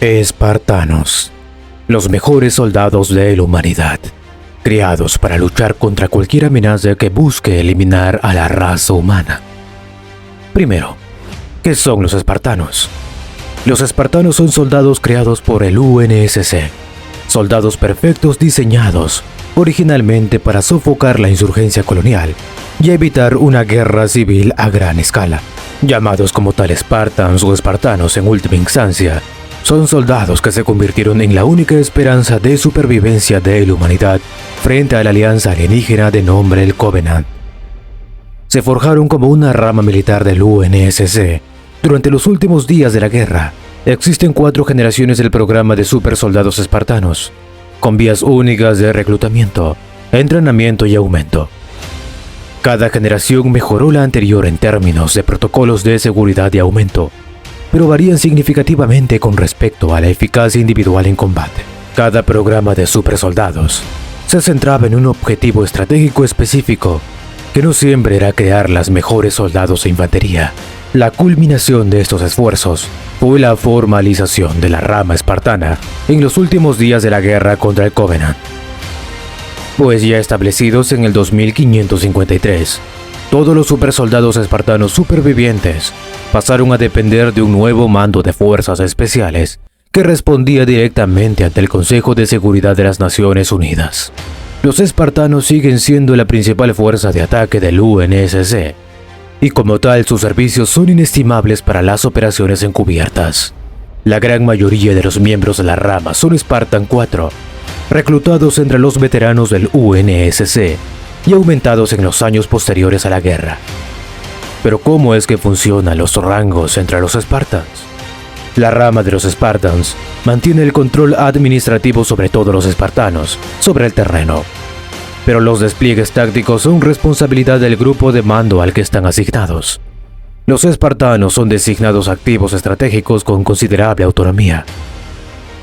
Espartanos, los mejores soldados de la humanidad, criados para luchar contra cualquier amenaza que busque eliminar a la raza humana. Primero, ¿qué son los espartanos? Los espartanos son soldados creados por el UNSC, soldados perfectos diseñados originalmente para sofocar la insurgencia colonial y evitar una guerra civil a gran escala. Llamados como tal Spartans o espartanos en última instancia, son soldados que se convirtieron en la única esperanza de supervivencia de la humanidad frente a la alianza alienígena de nombre el Covenant. Se forjaron como una rama militar del UNSC. Durante los últimos días de la guerra, existen 4 generaciones del programa de supersoldados espartanos, con vías únicas de reclutamiento, entrenamiento y aumento. Cada generación mejoró la anterior en términos de protocolos de seguridad y aumento, pero varían significativamente con respecto a la eficacia individual en combate. Cada programa de supersoldados se centraba en un objetivo estratégico específico, que no siempre era crear las mejores soldados e infantería. La culminación de estos esfuerzos fue la formalización de la rama espartana en los últimos días de la guerra contra el Covenant. Pues ya establecidos en el 2553, todos los supersoldados espartanos supervivientes pasaron a depender de un nuevo mando de fuerzas especiales que respondía directamente ante el Consejo de Seguridad de las Naciones Unidas. Los espartanos siguen siendo la principal fuerza de ataque del UNSC, y como tal sus servicios son inestimables para las operaciones encubiertas. La gran mayoría de los miembros de la rama son Spartan 4, reclutados entre los veteranos del UNSC y aumentados en los años posteriores a la guerra. Pero ¿cómo es que funcionan los rangos entre los Spartans? La rama de los Spartans mantiene el control administrativo sobre todos los espartanos, sobre el terreno. Pero los despliegues tácticos son responsabilidad del grupo de mando al que están asignados. Los espartanos son designados activos estratégicos con considerable autonomía,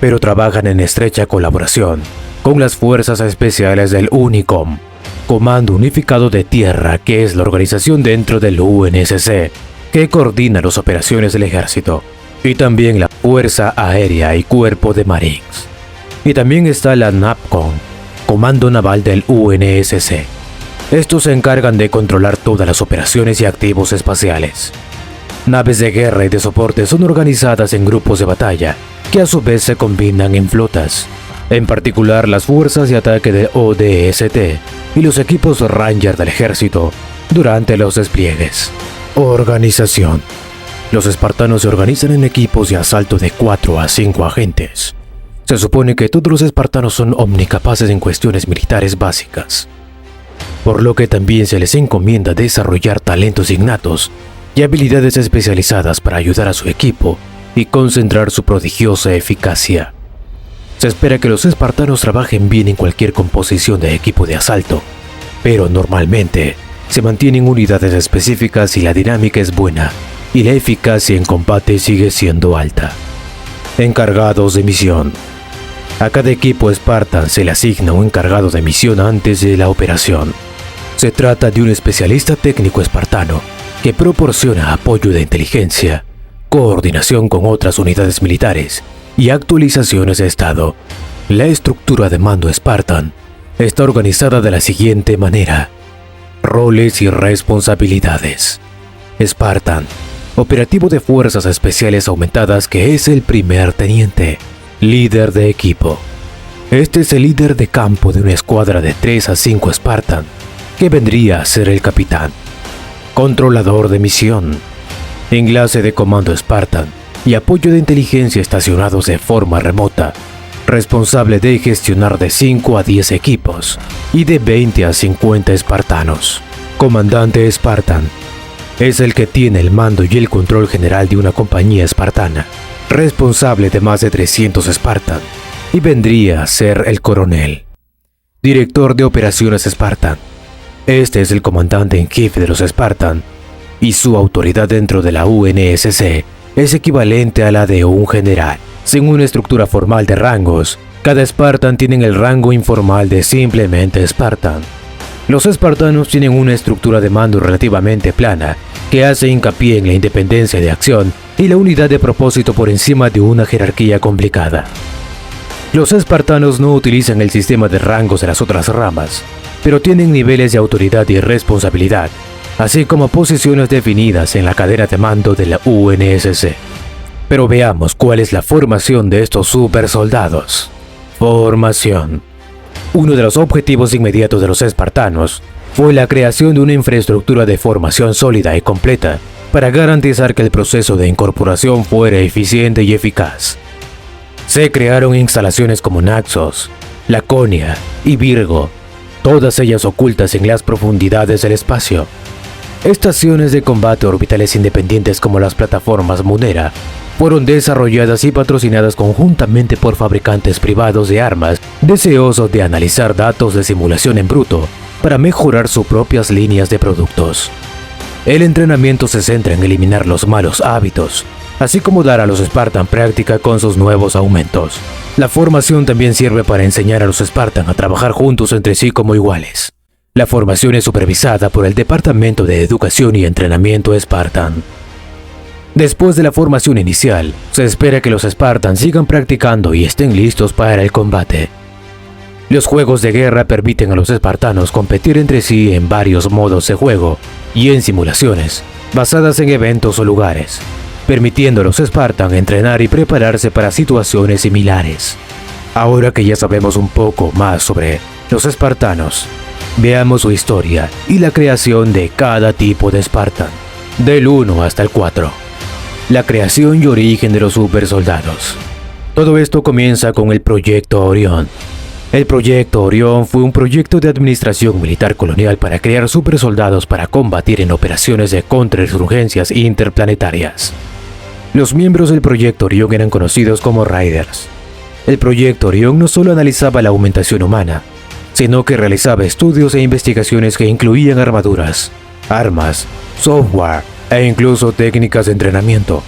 pero trabajan en estrecha colaboración con las fuerzas especiales del UNICOM, Comando Unificado de Tierra, que es la organización dentro del UNSC que coordina las operaciones del ejército, y también la Fuerza Aérea y Cuerpo de Marines. Y también está la NAVCOM, Comando Naval del UNSC. Estos se encargan de controlar todas las operaciones y activos espaciales. Naves de guerra y de soporte son organizadas en grupos de batalla, que a su vez se combinan en flotas, en particular las fuerzas de ataque de ODST y los equipos Ranger del ejército durante los despliegues. Organización. Los espartanos se organizan en equipos de asalto de 4 a 5 agentes. Se supone que todos los espartanos son omnicapaces en cuestiones militares básicas, por lo que también se les encomienda desarrollar talentos innatos y habilidades especializadas para ayudar a su equipo y concentrar su prodigiosa eficacia. Se espera que los espartanos trabajen bien en cualquier composición de equipo de asalto, pero normalmente se mantienen unidades específicas y la dinámica es buena y la eficacia en combate sigue siendo alta. Encargados de misión. A cada equipo Spartan se le asigna un encargado de misión antes de la operación. Se trata de un especialista técnico espartano que proporciona apoyo de inteligencia, coordinación con otras unidades militares y actualizaciones de estado. La estructura de mando Spartan está organizada de la siguiente manera: roles y responsabilidades. Spartan, operativo de fuerzas especiales aumentadas, que es el primer teniente, líder de equipo. Este es el líder de campo de una escuadra de 3 a 5 Spartan, que vendría a ser el capitán. Controlador de misión, enlace de comando Spartan y apoyo de inteligencia estacionados de forma remota, responsable de gestionar de 5 a 10 equipos y de 20 a 50 espartanos. Comandante Spartan es el que tiene el mando y el control general de una compañía espartana, responsable de más de 300 Spartan, y vendría a ser el coronel. Director de operaciones Spartan. Este es el comandante en jefe de los Spartan, y su autoridad dentro de la UNSC es equivalente a la de un general. Sin una estructura formal de rangos, cada Spartan tiene el rango informal de simplemente Spartan. Los espartanos tienen una estructura de mando relativamente plana, que hace hincapié en la independencia de acción y la unidad de propósito por encima de una jerarquía complicada. Los espartanos no utilizan el sistema de rangos de las otras ramas, pero tienen niveles de autoridad y responsabilidad, así como posiciones definidas en la cadena de mando de la UNSC. Pero veamos cuál es la formación de estos supersoldados. Formación. Uno de los objetivos inmediatos de los espartanos fue la creación de una infraestructura de formación sólida y completa para garantizar que el proceso de incorporación fuera eficiente y eficaz. Se crearon instalaciones como Naxos, Laconia y Virgo, todas ellas ocultas en las profundidades del espacio. Estaciones de combate orbitales independientes como las plataformas Munera fueron desarrolladas y patrocinadas conjuntamente por fabricantes privados de armas deseosos de analizar datos de simulación en bruto para mejorar sus propias líneas de productos. El entrenamiento se centra en eliminar los malos hábitos, así como dar a los Spartan práctica con sus nuevos aumentos. La formación también sirve para enseñar a los Spartan a trabajar juntos entre sí como iguales. La formación es supervisada por el Departamento de Educación y Entrenamiento Spartan. Después de la formación inicial, se espera que los Spartans sigan practicando y estén listos para el combate. Los juegos de guerra permiten a los espartanos competir entre sí en varios modos de juego y en simulaciones, basadas en eventos o lugares, permitiendo a los Spartan entrenar y prepararse para situaciones similares. Ahora que ya sabemos un poco más sobre los espartanos, veamos su historia y la creación de cada tipo de Spartan, del 1 hasta el 4. La creación y origen de los supersoldados. Todo esto comienza con el Proyecto Orión. El Proyecto Orión fue un proyecto de administración militar colonial para crear supersoldados para combatir en operaciones de contrainsurgencias interplanetarias. Los miembros del Proyecto Orión eran conocidos como Riders. El Proyecto Orión no solo analizaba la aumentación humana, sino que realizaba estudios e investigaciones que incluían armaduras, armas, software e incluso técnicas de entrenamiento.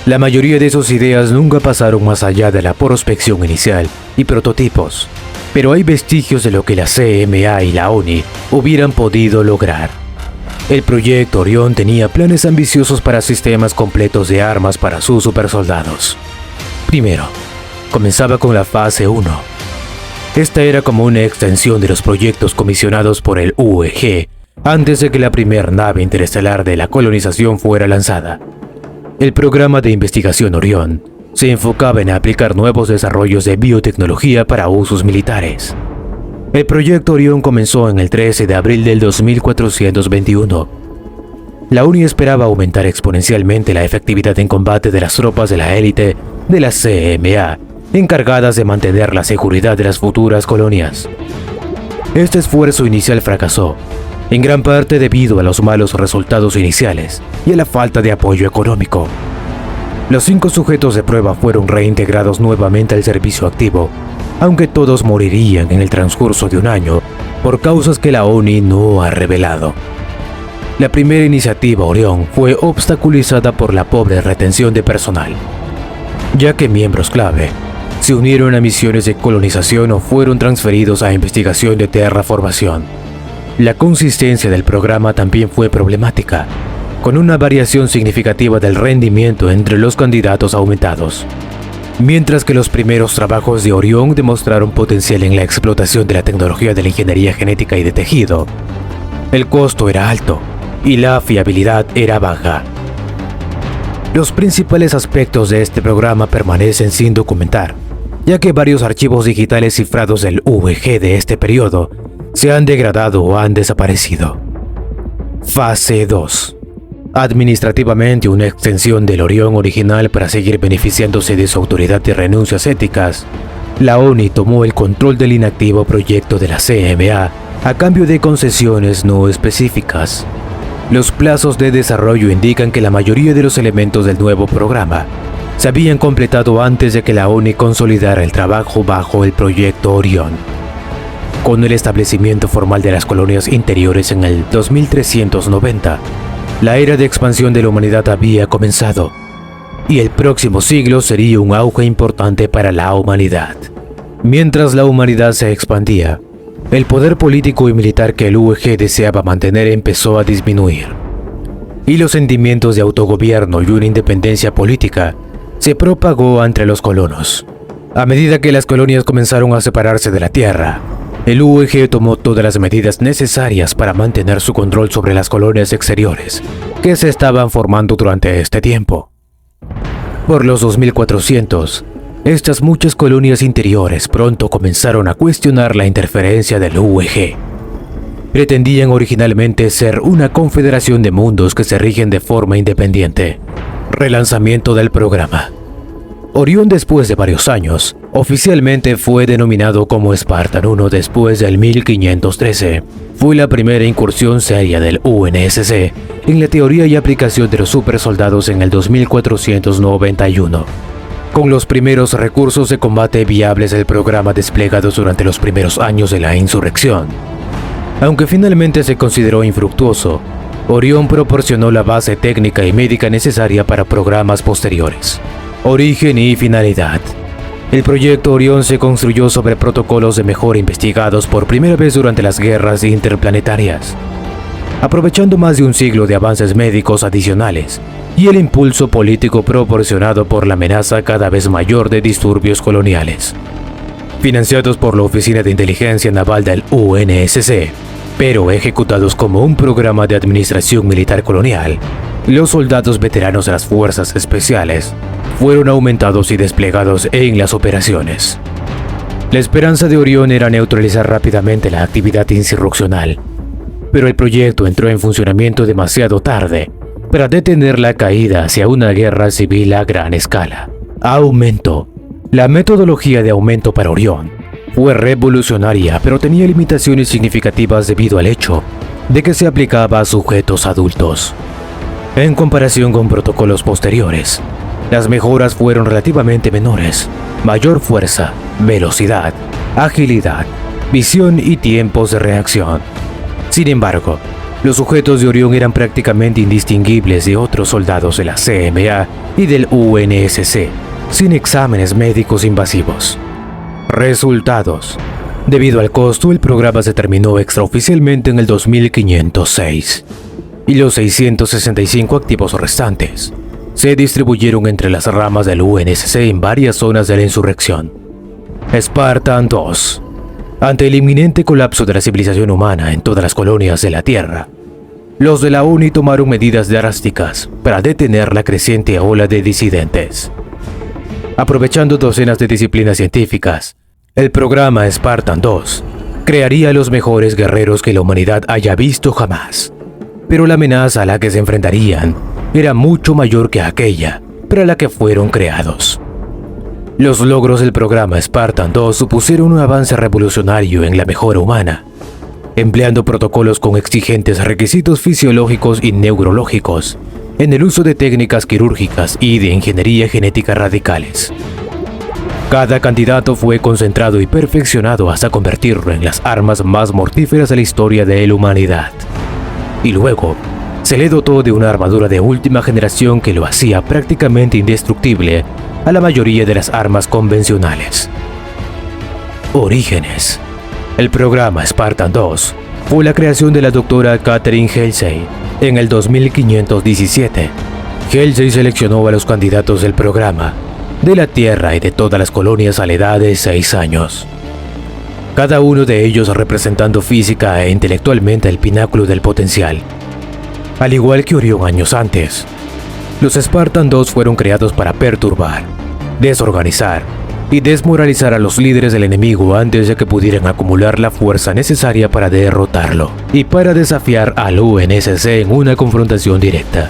La mayoría de sus ideas nunca pasaron más allá de la prospección inicial y prototipos, pero hay vestigios de lo que la CMA y la ONI hubieran podido lograr. El Proyecto Orión tenía planes ambiciosos para sistemas completos de armas para sus supersoldados. Primero, comenzaba con la fase 1. Esta era como una extensión de los proyectos comisionados por el UEG antes de que la primera nave interestelar de la colonización fuera lanzada. El programa de investigación Orión se enfocaba en aplicar nuevos desarrollos de biotecnología para usos militares. El Proyecto Orión comenzó en el 13 de abril del 2421. La ONI esperaba aumentar exponencialmente la efectividad en combate de las tropas de la élite de la CMA, encargadas de mantener la seguridad de las futuras colonias. Este esfuerzo inicial fracasó, en gran parte debido a los malos resultados iniciales y a la falta de apoyo económico. Los 5 sujetos de prueba fueron reintegrados nuevamente al servicio activo, aunque todos morirían en el transcurso de un año por causas que la ONI no ha revelado. La primera iniciativa Orión fue obstaculizada por la pobre retención de personal, ya que miembros clave se unieron a misiones de colonización o fueron transferidos a investigación de terraformación. La consistencia del programa también fue problemática, con una variación significativa del rendimiento entre los candidatos aumentados. Mientras que los primeros trabajos de Orión demostraron potencial en la explotación de la tecnología de la ingeniería genética y de tejido, el costo era alto y la fiabilidad era baja. Los principales aspectos de este programa permanecen sin documentar, ya que varios archivos digitales cifrados del UEG de este periodo se han degradado o han desaparecido. Fase 2. Administrativamente una extensión del Orión original para seguir beneficiándose de su autoridad y renuncias éticas, la ONI tomó el control del inactivo proyecto de la CMA a cambio de concesiones no específicas. Los plazos de desarrollo indican que la mayoría de los elementos del nuevo programa se habían completado antes de que la ONI consolidara el trabajo bajo el Proyecto Orión. Con el establecimiento formal de las colonias interiores en el 2390, la era de expansión de la humanidad había comenzado, y el próximo siglo sería un auge importante para la humanidad. Mientras la humanidad se expandía, el poder político y militar que el UEG deseaba mantener empezó a disminuir. y los sentimientos de autogobierno y una independencia política se propagó entre los colonos. A medida que las colonias comenzaron a separarse de la tierra, el UEG tomó todas las medidas necesarias para mantener su control sobre las colonias exteriores que se estaban formando durante este tiempo. Por los 2400, estas muchas colonias interiores pronto comenzaron a cuestionar la interferencia del UEG. Pretendían originalmente ser una confederación de mundos que se rigen de forma independiente. Relanzamiento del programa. Orión, después de varios años, oficialmente fue denominado como Spartan 1 después del 1513. Fue la primera incursión seria del UNSC en la teoría y aplicación de los supersoldados en el 2491. Con los primeros recursos de combate viables del programa desplegados durante los primeros años de la insurrección. Aunque finalmente se consideró infructuoso, Orión proporcionó la base técnica y médica necesaria para programas posteriores. Origen y finalidad. El proyecto Orión se construyó sobre protocolos de mejora investigados por primera vez durante las guerras interplanetarias, aprovechando más de un siglo de avances médicos adicionales y el impulso político proporcionado por la amenaza cada vez mayor de disturbios coloniales. Financiados por la Oficina de Inteligencia Naval del UNSC, pero ejecutados como un programa de administración militar colonial, los soldados veteranos de las fuerzas especiales fueron aumentados y desplegados en las operaciones. La esperanza de Orión era neutralizar rápidamente la actividad insurreccional, pero el proyecto entró en funcionamiento demasiado tarde para detener la caída hacia una guerra civil a gran escala. Aumento. La metodología de aumento para Orión fue revolucionaria, pero tenía limitaciones significativas debido al hecho de que se aplicaba a sujetos adultos. En comparación con protocolos posteriores, las mejoras fueron relativamente menores: mayor fuerza, velocidad, agilidad, visión y tiempos de reacción. Sin embargo, los sujetos de Orión eran prácticamente indistinguibles de otros soldados de la CMA y del UNSC, sin exámenes médicos invasivos. Resultados. Debido al costo, el programa se terminó extraoficialmente en el 2506, y los 665 activos restantes se distribuyeron entre las ramas del UNSC en varias zonas de la insurrección. Spartan 2. Ante el inminente colapso de la civilización humana en todas las colonias de la Tierra, los de la ONI tomaron medidas drásticas para detener la creciente ola de disidentes. Aprovechando docenas de disciplinas científicas, el programa Spartan 2 crearía a los mejores guerreros que la humanidad haya visto jamás. Pero la amenaza a la que se enfrentarían era mucho mayor que aquella para la que fueron creados. Los logros del programa Spartan 2 supusieron un avance revolucionario en la mejora humana, empleando protocolos con exigentes requisitos fisiológicos y neurológicos, en el uso de técnicas quirúrgicas y de ingeniería genética radicales. Cada candidato fue concentrado y perfeccionado hasta convertirlo en las armas más mortíferas de la historia de la humanidad. Y luego, se le dotó de una armadura de última generación que lo hacía prácticamente indestructible a la mayoría de las armas convencionales. Orígenes. El programa Spartan 2 fue la creación de la doctora Catherine Halsey en el 2517. Halsey seleccionó a los candidatos del programa de la Tierra y de todas las colonias a la edad de 6 años. Cada uno de ellos representando física e intelectualmente el pináculo del potencial. Al igual que Orión años antes, los Spartan 2 fueron creados para perturbar, desorganizar y desmoralizar a los líderes del enemigo antes de que pudieran acumular la fuerza necesaria para derrotarlo y para desafiar al UNSC en una confrontación directa.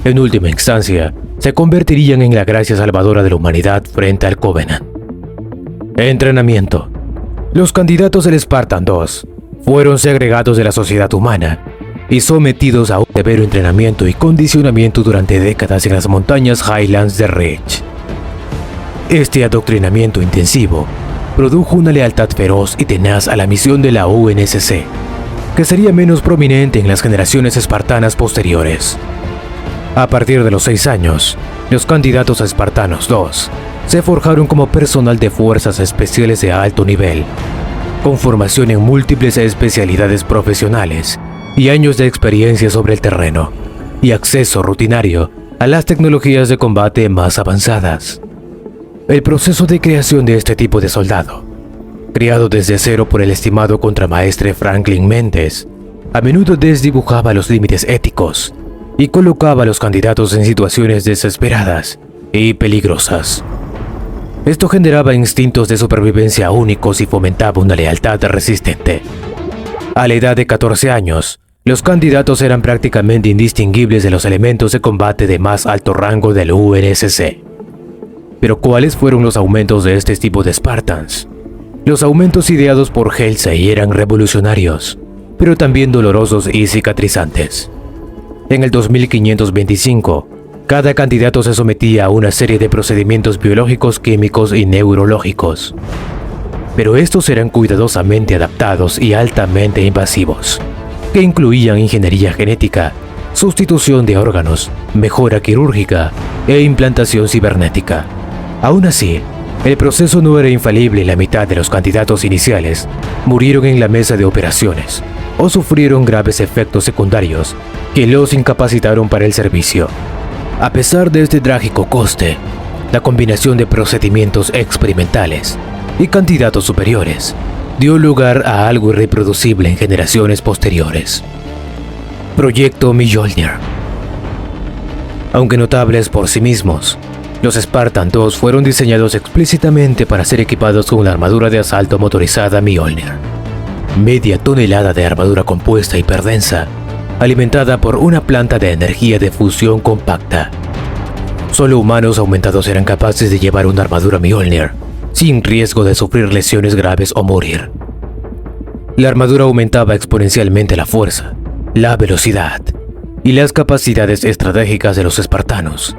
En última instancia, se convertirían en la gracia salvadora de la humanidad frente al Covenant. Entrenamiento. Los candidatos del Spartan 2 fueron segregados de la sociedad humana y sometidos a un severo entrenamiento y condicionamiento durante décadas en las montañas Highlands de Reach. Este adoctrinamiento intensivo produjo una lealtad feroz y tenaz a la misión de la UNSC, que sería menos prominente en las generaciones espartanas posteriores. A partir de los 6 años, los candidatos a Espartanos 2 se forjaron como personal de fuerzas especiales de alto nivel, con formación en múltiples especialidades profesionales y años de experiencia sobre el terreno. y acceso rutinario a las tecnologías de combate más avanzadas. El proceso de creación de este tipo de soldado, creado desde cero por el estimado contramaestre Franklin Mendes, a menudo desdibujaba los límites éticos y colocaba a los candidatos en situaciones desesperadas y peligrosas. Esto generaba instintos de supervivencia únicos y fomentaba una lealtad resistente. A la edad de 14 años, los candidatos eran prácticamente indistinguibles de los elementos de combate de más alto rango del UNSC. Pero ¿cuáles fueron los aumentos de este tipo de Spartans? Los aumentos ideados por Halsey eran revolucionarios, pero también dolorosos y cicatrizantes. En el 2525, cada candidato se sometía a una serie de procedimientos biológicos, químicos y neurológicos. Pero estos eran cuidadosamente adaptados y altamente invasivos, que incluían ingeniería genética, sustitución de órganos, mejora quirúrgica e implantación cibernética. Aún así, el proceso no era infalible y la mitad de los candidatos iniciales murieron en la mesa de operaciones o sufrieron graves efectos secundarios que los incapacitaron para el servicio. A pesar de este trágico coste, la combinación de procedimientos experimentales y candidatos superiores dio lugar a algo irreproducible en generaciones posteriores. Proyecto Mjolnir. Aunque notables por sí mismos, los Spartan II fueron diseñados explícitamente para ser equipados con la armadura de asalto motorizada Mjolnir. Media tonelada de armadura compuesta hiperdensa, alimentada por una planta de energía de fusión compacta. Solo humanos aumentados eran capaces de llevar una armadura Mjolnir, sin riesgo de sufrir lesiones graves o morir. La armadura aumentaba exponencialmente la fuerza, la velocidad y las capacidades estratégicas de los espartanos,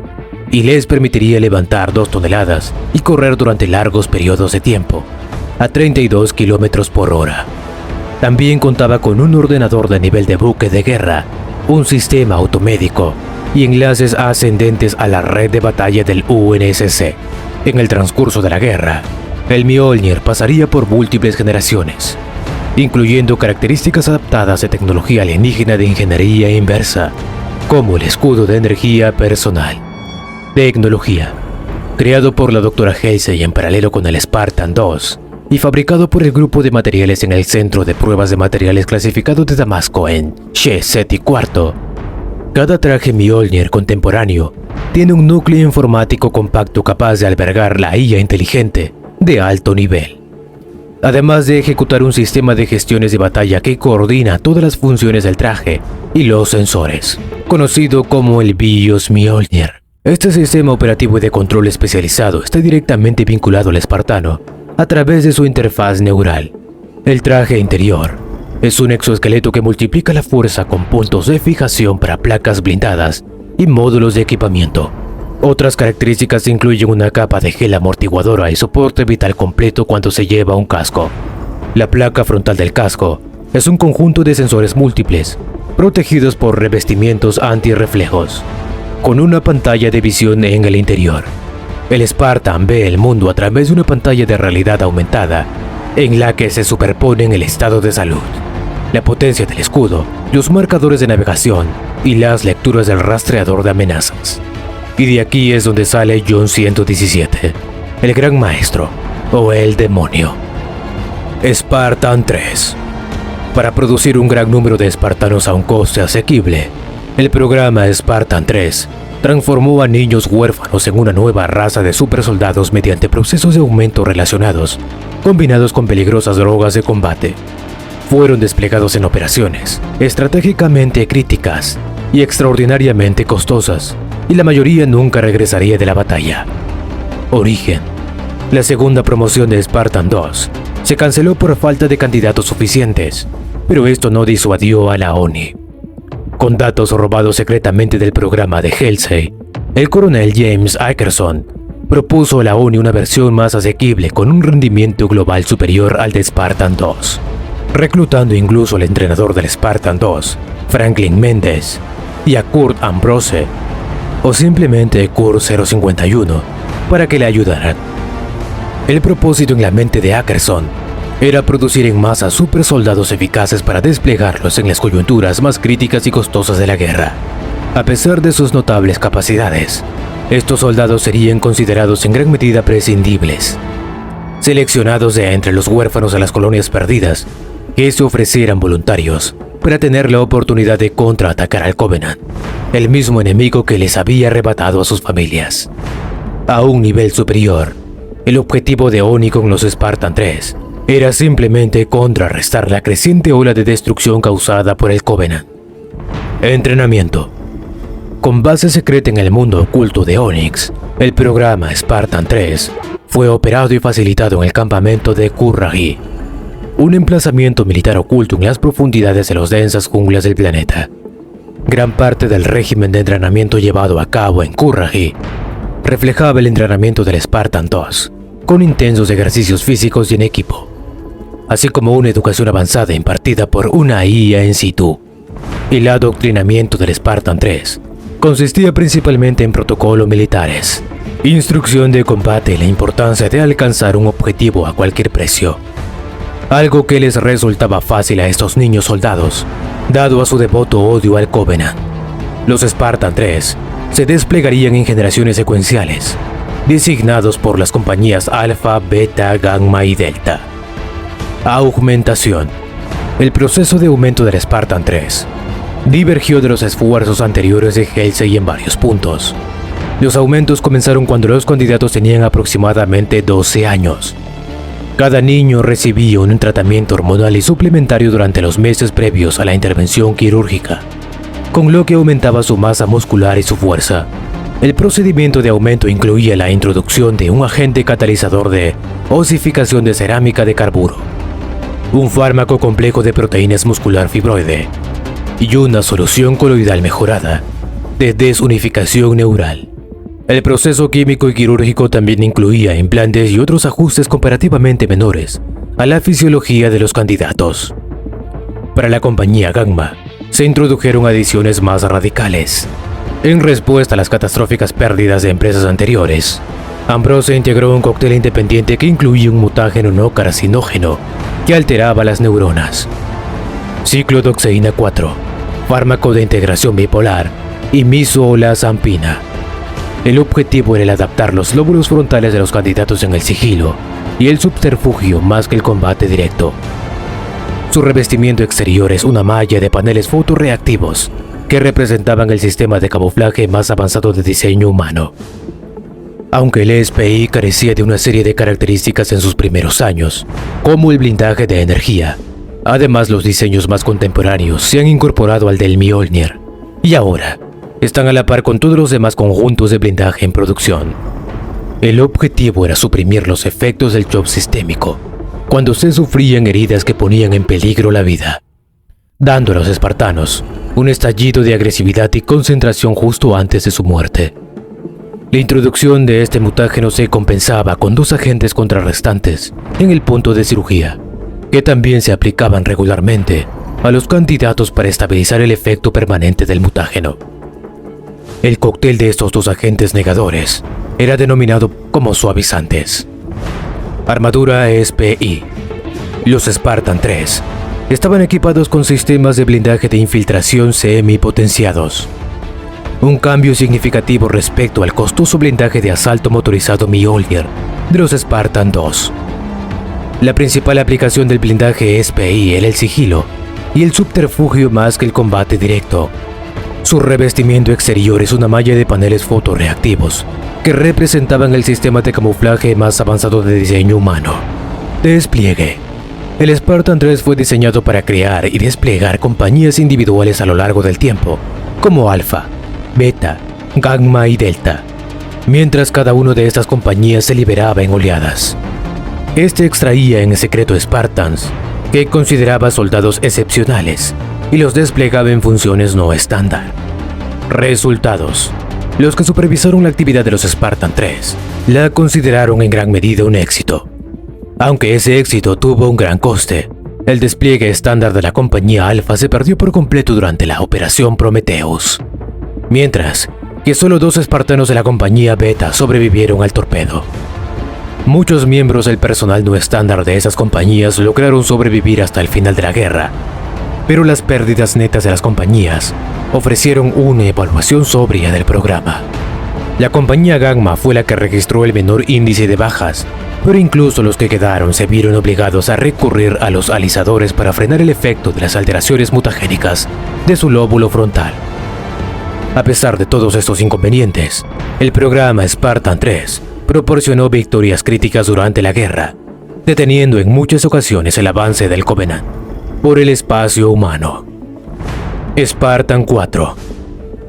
y les permitiría levantar 2 toneladas y correr durante largos periodos de tiempo, a 32 kilómetros por hora. También contaba con un ordenador de nivel de buque de guerra, un sistema automédico y enlaces ascendentes a la red de batalla del UNSC. En el transcurso de la guerra, el Mjolnir pasaría por múltiples generaciones, incluyendo características adaptadas de tecnología alienígena de ingeniería inversa, como el escudo de energía personal. Tecnología, creado por la Dra. Halsey en paralelo con el Spartan II y fabricado por el grupo de materiales en el Centro de Pruebas de Materiales Clasificados de Damasco en Sheseti IV. Cada traje Mjolnir contemporáneo tiene un núcleo informático compacto capaz de albergar la IA inteligente de alto nivel, además de ejecutar un sistema de gestiones de batalla que coordina todas las funciones del traje y los sensores, conocido como el BIOS Mjolnir. Este sistema operativo y de control especializado está directamente vinculado al espartano a través de su interfaz neural. El traje interior es un exoesqueleto que multiplica la fuerza con puntos de fijación para placas blindadas y módulos de equipamiento. Otras características incluyen una capa de gel amortiguadora y soporte vital completo cuando se lleva un casco. La placa frontal del casco es un conjunto de sensores múltiples, protegidos por revestimientos antirreflejos, con una pantalla de visión en el interior. El Spartan ve el mundo a través de una pantalla de realidad aumentada, en la que se superponen el estado de salud, la potencia del escudo, los marcadores de navegación y las lecturas del rastreador de amenazas. Y de aquí es donde sale John 117, el gran maestro o el demonio. Spartan 3. Para producir un gran número de espartanos a un coste asequible, el programa Spartan 3 transformó a niños huérfanos en una nueva raza de supersoldados mediante procesos de aumento relacionados, combinados con peligrosas drogas de combate. Fueron desplegados en operaciones estratégicamente críticas y extraordinariamente costosas, y la mayoría nunca regresaría de la batalla. Origen. La segunda promoción de Spartan 2 se canceló por falta de candidatos suficientes, pero esto no disuadió a la ONI. Con datos robados secretamente del programa de Halsey, el coronel James Ackerson propuso a la ONI una versión más asequible con un rendimiento global superior al de Spartan 2, reclutando incluso al entrenador del Spartan 2, Franklin Mendes, y a Kurt Ambrose, o simplemente Kurt 051, para que le ayudaran. El propósito en la mente de Ackerson era producir en masa supersoldados eficaces para desplegarlos en las coyunturas más críticas y costosas de la guerra. A pesar de sus notables capacidades, estos soldados serían considerados en gran medida prescindibles, seleccionados de entre los huérfanos de las colonias perdidas que se ofrecieran voluntarios para tener la oportunidad de contraatacar al Covenant, el mismo enemigo que les había arrebatado a sus familias. A un nivel superior, el objetivo de Oni con los Spartan 3 era simplemente contrarrestar la creciente ola de destrucción causada por el Covenant. Entrenamiento. Con base secreta en el mundo oculto de Onyx, el programa Spartan 3 fue operado y facilitado en el campamento de Kurragi, un emplazamiento militar oculto en las profundidades de las densas junglas del planeta. Gran parte del régimen de entrenamiento llevado a cabo en Kurragi reflejaba el entrenamiento del Spartan 2, con intensos ejercicios físicos y en equipo, así como una educación avanzada impartida por una IA in situ. El adoctrinamiento del Spartan 3 consistía principalmente en protocolos militares, instrucción de combate y la importancia de alcanzar un objetivo a cualquier precio, algo que les resultaba fácil a estos niños soldados, dado a su devoto odio al Covenant. Los Spartan 3 se desplegarían en generaciones secuenciales, designados por las compañías Alpha, Beta, Gamma y Delta. Augmentación. El proceso de aumento del Spartan 3 divergió de los esfuerzos anteriores de Halsey en varios puntos. Los aumentos comenzaron cuando los candidatos tenían aproximadamente 12 años. Cada niño recibía un tratamiento hormonal y suplementario durante los meses previos a la intervención quirúrgica, con lo que aumentaba su masa muscular y su fuerza. El procedimiento de aumento incluía la introducción de un agente catalizador de osificación de cerámica de carburo, un fármaco complejo de proteínas muscular fibroide y una solución coloidal mejorada de desunificación neural. El proceso químico y quirúrgico también incluía implantes y otros ajustes comparativamente menores a la fisiología de los candidatos. Para la compañía Gamma, se introdujeron adiciones más radicales. En respuesta a las catastróficas pérdidas de empresas anteriores, Ambrose integró un cóctel independiente que incluía un mutágeno no carcinógeno que alteraba las neuronas, ciclodoxeína 4, fármaco de integración bipolar y misoolazampina. El objetivo era el adaptar los lóbulos frontales de los candidatos en el sigilo y el subterfugio más que el combate directo. Su revestimiento exterior es una malla de paneles fotorreactivos que representaban el sistema de camuflaje más avanzado de diseño humano. Aunque el SPI carecía de una serie de características en sus primeros años, como el blindaje de energía, además los diseños más contemporáneos se han incorporado al del Mjolnir, y ahora están a la par con todos los demás conjuntos de blindaje en producción. El objetivo era suprimir los efectos del shock sistémico, cuando se sufrían heridas que ponían en peligro la vida, dando a los espartanos un estallido de agresividad y concentración justo antes de su muerte. La introducción de este mutágeno se compensaba con 2 agentes contrarrestantes en el punto de cirugía, que también se aplicaban regularmente a los candidatos para estabilizar el efecto permanente del mutágeno. El cóctel de estos 2 agentes negadores era denominado como suavizantes. Armadura SPI. Los Spartan 3 estaban equipados con sistemas de blindaje de infiltración semipotenciados, un cambio significativo respecto al costoso blindaje de asalto motorizado Mjolnir de los Spartan 2. La principal aplicación del blindaje SPI era el sigilo y el subterfugio más que el combate directo. Su revestimiento exterior es una malla de paneles fotorreactivos que representaban el sistema de camuflaje más avanzado de diseño humano. Despliegue. El Spartan 3 fue diseñado para crear y desplegar compañías individuales a lo largo del tiempo, como Alpha, Beta, Gamma y Delta, mientras cada una de estas compañías se liberaba en oleadas. Este extraía en secreto Spartans, que consideraba soldados excepcionales, y los desplegaba en funciones no estándar. Resultados. Los que supervisaron la actividad de los Spartan 3 la consideraron en gran medida un éxito. Aunque ese éxito tuvo un gran coste, el despliegue estándar de la compañía Alpha se perdió por completo durante la Operación Prometheus, mientras que solo 2 espartanos de la compañía Beta sobrevivieron al torpedo. Muchos miembros del personal no estándar de esas compañías lograron sobrevivir hasta el final de la guerra, pero las pérdidas netas de las compañías ofrecieron una evaluación sobria del programa. La compañía Gamma fue la que registró el menor índice de bajas, pero incluso los que quedaron se vieron obligados a recurrir a los alisadores para frenar el efecto de las alteraciones mutagénicas de su lóbulo frontal. A pesar de todos estos inconvenientes, el programa Spartan 3 proporcionó victorias críticas durante la guerra, deteniendo en muchas ocasiones el avance del Covenant por el espacio humano. Spartan 4.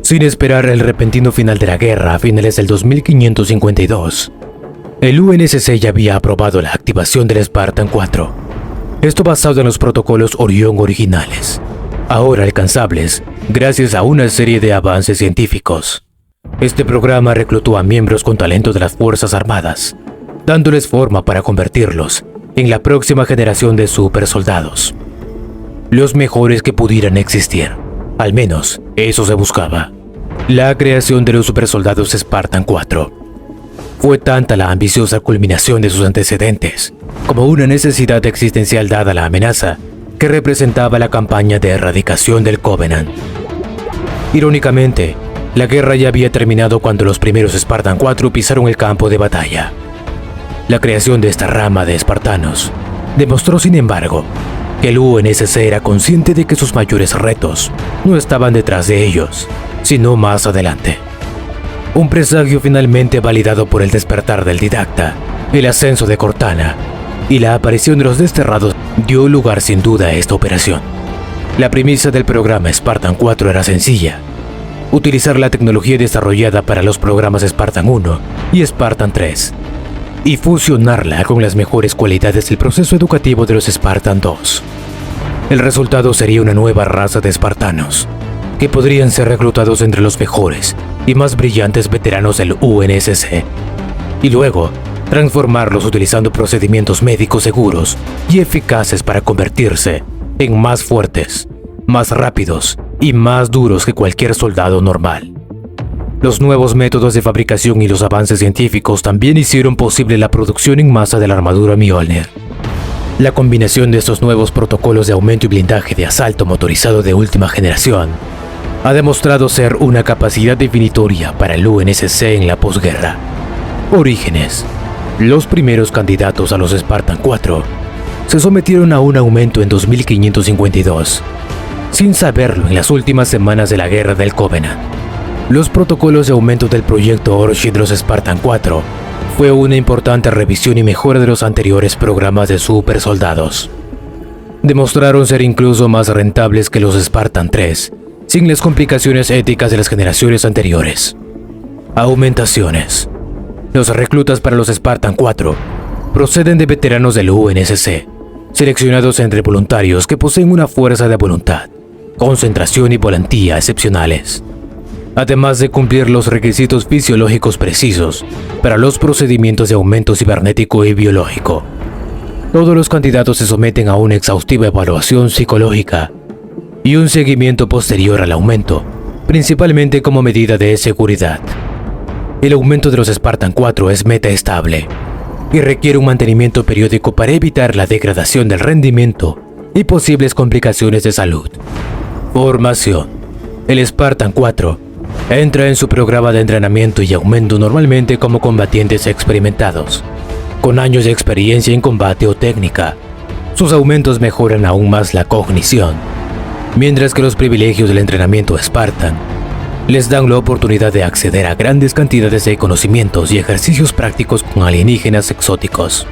Sin esperar el repentino final de la guerra a finales del 2552, el UNSC ya había aprobado la activación del Spartan 4. Esto basado en los protocolos Orión originales, ahora alcanzables gracias a una serie de avances científicos. Este programa reclutó a miembros con talento de las Fuerzas Armadas, dándoles forma para convertirlos en la próxima generación de supersoldados. Los mejores que pudieran existir, al menos eso se buscaba. La creación de los supersoldados Spartan 4 fue tanta la ambiciosa culminación de sus antecedentes como una necesidad existencial dada la amenaza que representaba la campaña de erradicación del Covenant. Irónicamente, la guerra ya había terminado cuando los primeros Spartan 4 pisaron el campo de batalla. La creación de esta rama de espartanos demostró, sin embargo, que el UNSC era consciente de que sus mayores retos no estaban detrás de ellos, sino más adelante. Un presagio finalmente validado por el despertar del Didacta, el ascenso de Cortana y la aparición de los desterrados dio lugar sin duda a esta operación. La premisa del programa Spartan 4 era sencilla: utilizar la tecnología desarrollada para los programas Spartan 1 y Spartan 3 y fusionarla con las mejores cualidades del proceso educativo de los Spartan 2. El resultado sería una nueva raza de espartanos que podrían ser reclutados entre los mejores y más brillantes veteranos del UNSC, y luego transformarlos utilizando procedimientos médicos seguros y eficaces para convertirse en más fuertes, más rápidos y más duros que cualquier soldado normal. Los nuevos métodos de fabricación y los avances científicos también hicieron posible la producción en masa de la armadura Mjolnir. La combinación de estos nuevos protocolos de aumento y blindaje de asalto motorizado de última generación ha demostrado ser una capacidad definitoria para el UNSC en la posguerra. Orígenes. Los primeros candidatos a los Spartan 4 se sometieron a un aumento en 2552, sin saberlo en las últimas semanas de la guerra del Covenant. Los protocolos de aumento del proyecto Orchid de los Spartan 4 fue una importante revisión y mejora de los anteriores programas de supersoldados. Demostraron ser incluso más rentables que los Spartan 3, sin las complicaciones éticas de las generaciones anteriores. Aumentaciones. Los reclutas para los Spartan 4 proceden de veteranos del UNSC, seleccionados entre voluntarios que poseen una fuerza de voluntad, concentración y valentía excepcionales, además de cumplir los requisitos fisiológicos precisos para los procedimientos de aumento cibernético y biológico. Todos los candidatos se someten a una exhaustiva evaluación psicológica y un seguimiento posterior al aumento, principalmente como medida de seguridad. El aumento de los Spartan 4 es metaestable y requiere un mantenimiento periódico para evitar la degradación del rendimiento y posibles complicaciones de salud. Formación. El Spartan 4 entra en su programa de entrenamiento y aumento normalmente como combatientes experimentados, con años de experiencia en combate o técnica. Sus aumentos mejoran aún más la cognición, mientras que los privilegios del entrenamiento Spartan les dan la oportunidad de acceder a grandes cantidades de conocimientos y ejercicios prácticos con alienígenas exóticos.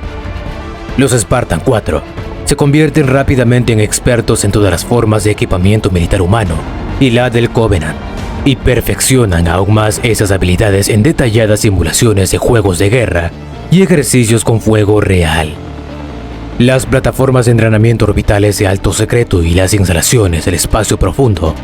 Los Spartan 4 se convierten rápidamente en expertos en todas las formas de equipamiento militar humano y la del Covenant, y perfeccionan aún más esas habilidades en detalladas simulaciones de juegos de guerra y ejercicios con fuego real. Las plataformas de entrenamiento orbitales de alto secreto y las instalaciones del espacio profundo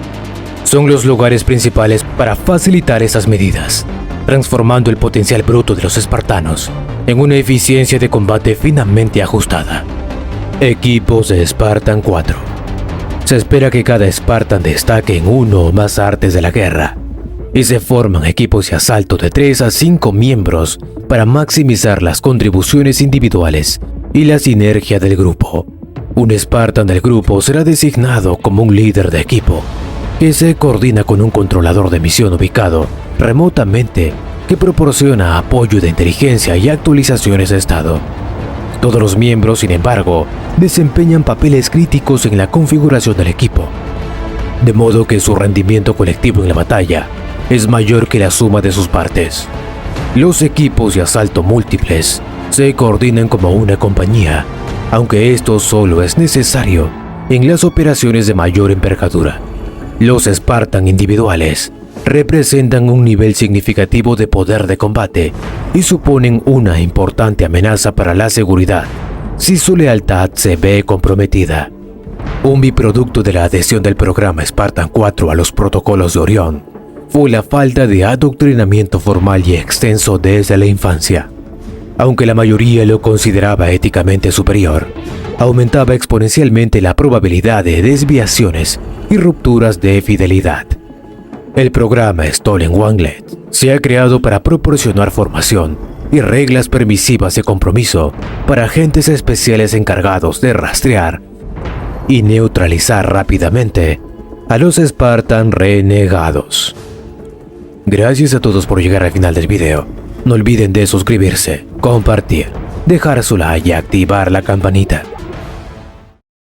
son los lugares principales para facilitar esas medidas, transformando el potencial bruto de los espartanos en una eficiencia de combate finamente ajustada. Equipos de Spartan 4. Se espera que cada Spartan destaque en uno o más artes de la guerra, y se forman equipos de asalto de 3 a 5 miembros para maximizar las contribuciones individuales y la sinergia del grupo. Un Spartan del grupo será designado como un líder de equipo, que se coordina con un controlador de misión ubicado remotamente que proporciona apoyo de inteligencia y actualizaciones de estado. Todos los miembros, sin embargo, desempeñan papeles críticos en la configuración del equipo, de modo que su rendimiento colectivo en la batalla es mayor que la suma de sus partes. Los equipos de asalto múltiples se coordinan como una compañía, aunque esto solo es necesario en las operaciones de mayor envergadura. Los Spartan individuales representan un nivel significativo de poder de combate y suponen una importante amenaza para la seguridad si su lealtad se ve comprometida. Un biproducto de la adhesión del programa Spartan 4 a los protocolos de Orión fue la falta de adoctrinamiento formal y extenso desde la infancia. Aunque la mayoría lo consideraba éticamente superior, aumentaba exponencialmente la probabilidad de desviaciones y rupturas de fidelidad. El programa Stolen Wanglet se ha creado para proporcionar formación y reglas permisivas de compromiso para agentes especiales encargados de rastrear y neutralizar rápidamente a los Spartan renegados. Gracias a todos por llegar al final del video. No olviden de suscribirse, compartir, dejar su like y activar la campanita.